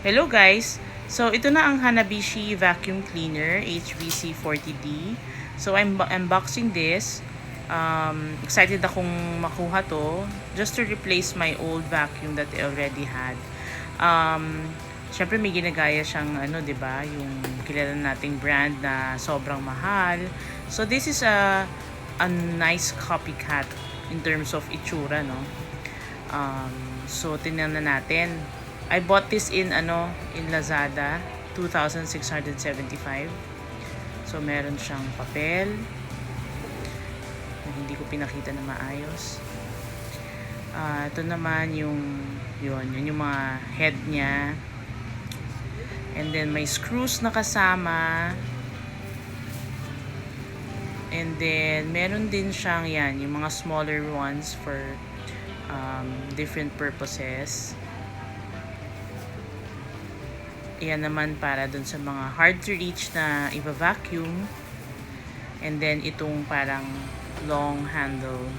Hello guys! So ito na ang Hanabishi Vacuum Cleaner HVC 40D. So I'm unboxing this. Excited akong makuha to just to replace my old vacuum that I already had. Syempre may ginagaya siyang 'di ba, yung kilala nating brand na sobrang mahal. So this is a nice copycat in terms of itsura, no. So tingnan natin. I bought this in Lazada, 2,675. So meron siyang papel na hindi ko pinakita na maayos. Ito naman yun yung mga head niya. And then may screws na kasama. And then meron din siyang yung mga smaller ones for different purposes. Yan naman para dun sa mga hard to reach na iba-vacuum. And then itong parang long handle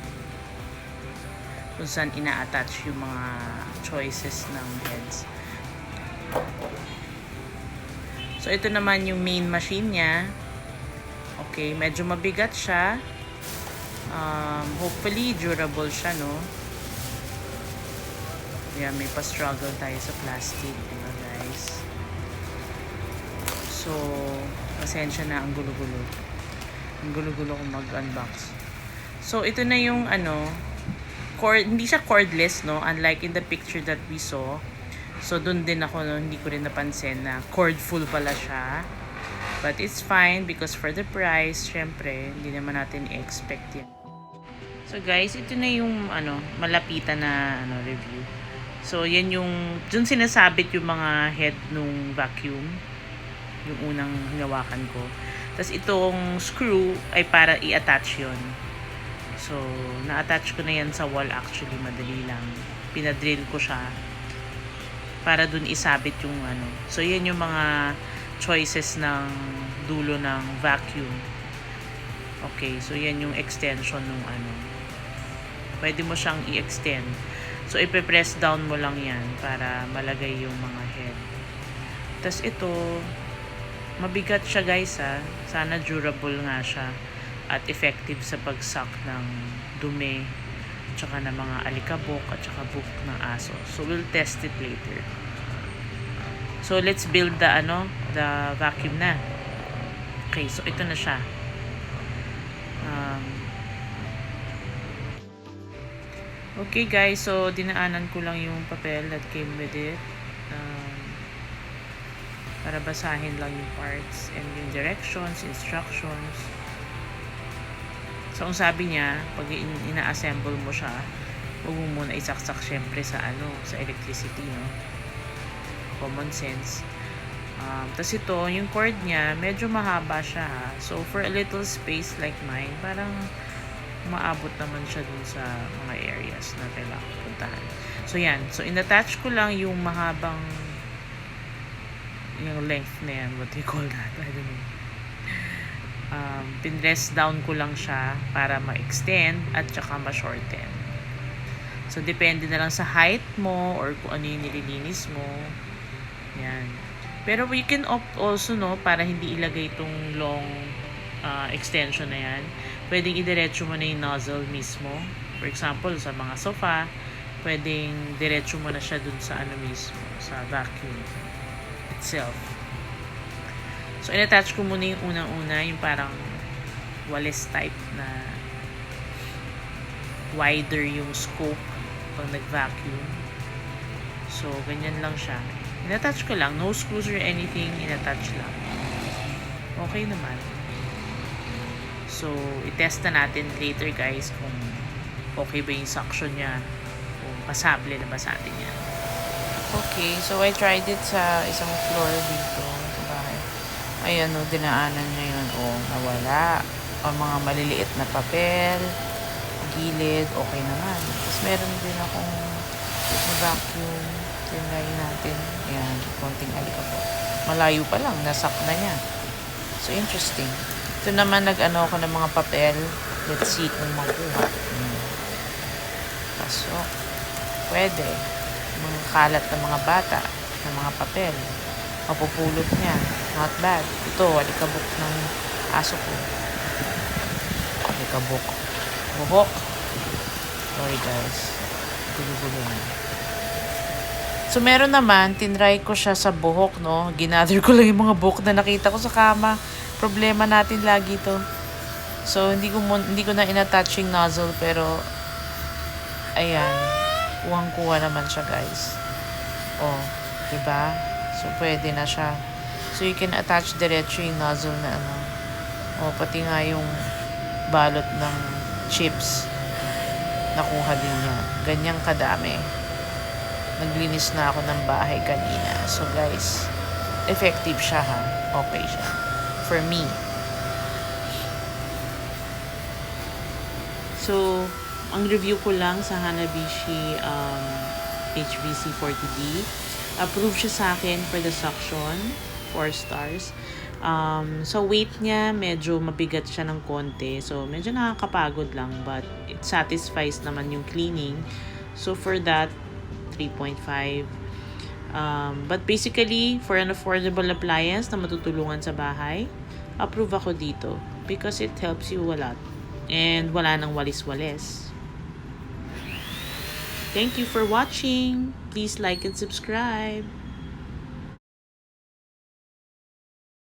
kung saan ina-attach yung mga choices ng heads. So ito naman yung main machine niya. Okay, medyo mabigat siya. Hopefully durable siya, no? Yan, may pa-struggle tayo sa plastic, diba guys? So, pasensya na ang gulo-gulo. Ang gulo-gulo kung mag-unbox. So, ito na yung hindi siya cordless, no? Unlike in the picture that we saw. So, dun din ako, no? Hindi ko rin napansin na cordful pala siya. But it's fine because for the price, syempre, hindi naman natin i-expect yan. So, guys, ito na yung malapitan na review. So, yan yung dun sinasabit yung mga head nung vacuum. Yung unang hinawakan ko. Tapos itong screw ay para i-attach yon. So, na-attach ko na yan sa wall actually. Madali lang. Pinadrill ko siya para dun isabit yung So, yan yung mga choices ng dulo ng vacuum. Okay. So, yan yung extension ng Pwede mo siyang i-extend. So, ipe-press down mo lang yan para malagay yung mga head. Tapos ito, mabigat siya guys Sana durable nga siya at effective sa pag-suck ng dumi tsaka ng mga alikabok at tsaka buhok ng aso. So we'll test it later. So let's build the vacuum na. Okay, so ito na siya. Okay guys, so dinaanan ko lang yung papel that came with it. Para basahin lang yung parts and yung directions, instructions. So, ang sabi niya, pag ina-assemble mo siya, huwag mo muna isaksak syempre sa sa electricity, no? Common sense. Tapos ito, yung cord niya, medyo mahaba siya, So, for a little space like mine, parang maabot naman siya dun sa mga areas na kailangan puntahan. So, yan. So, in-attach ko lang yung mahabang yung length na yan, what do you call that? I don't know. Pinrest down ko lang siya para ma-extend at saka ma-shorten. So, depende na lang sa height mo or kung ano yung nililinis mo. Yan. Pero you can opt also, no, para hindi ilagay itong long extension na yan. Pwedeng idiretso mo na yung nozzle mismo. For example, sa mga sofa, pwedeng diretso mo na siya dun sa mismo, sa vacuum itself. So, in-attach ko muna yung unang-una, yung parang walis type na wider yung scope pag nag-vacuum. So, ganyan lang siya. In-attach ko lang. No screws or anything. In-attach lang. Okay naman. So, i-test na natin later guys kung okay ba yung suction niya. Kung pasable na ba sa atin yan. Okay, so I tried it sa isang floor dito sa bahay. Ayan dinaanan niya yun. Nawala. Ang mga maliliit na papel, gilid, okay naman. Tapos meron din akong vacuum. Tinry natin. Ayan, konting alikabok. Malayo pa lang, nasak na niya. So, interesting. Ito naman, ako ng mga papel. Let's see kung makuha. Pasok. Pwede. Mga kalat ng mga bata. ng mga papel. Mapupulot niya. Not bad. Ito, alikabok ng aso ko. Alikabok. Buhok. Sorry guys. Gulo-gulo na. So, meron naman, tinry ko siya sa buhok, no? Ginather ko lang yung mga buhok na nakita ko sa kama. Problema natin lagi to. So, hindi ko na in-attach yung nozzle, pero, ayan. Kuhang-kuha naman siya, guys. Oh, diba? So, pwede na siya. So, you can attach diretso yung nozzle na ano. Oh, pati nga yung balot ng chips. Nakuha din niya. Ganyang kadami. Naglinis na ako ng bahay kanina. So, guys, effective siya, ha? Okay siya. For me. So, ang review ko lang sa Hanabishi HVC 40D. Approved siya sa akin for the suction. 4 stars. Sa weight niya, medyo mabigat siya ng konti. So, medyo nakakapagod lang. But, it satisfies naman yung cleaning. So, for that, 3.5. But basically, for an affordable appliance na matutulungan sa bahay, approve ako dito. Because it helps you a lot. And wala nang walis-walis. Thank you for watching. Please like and subscribe.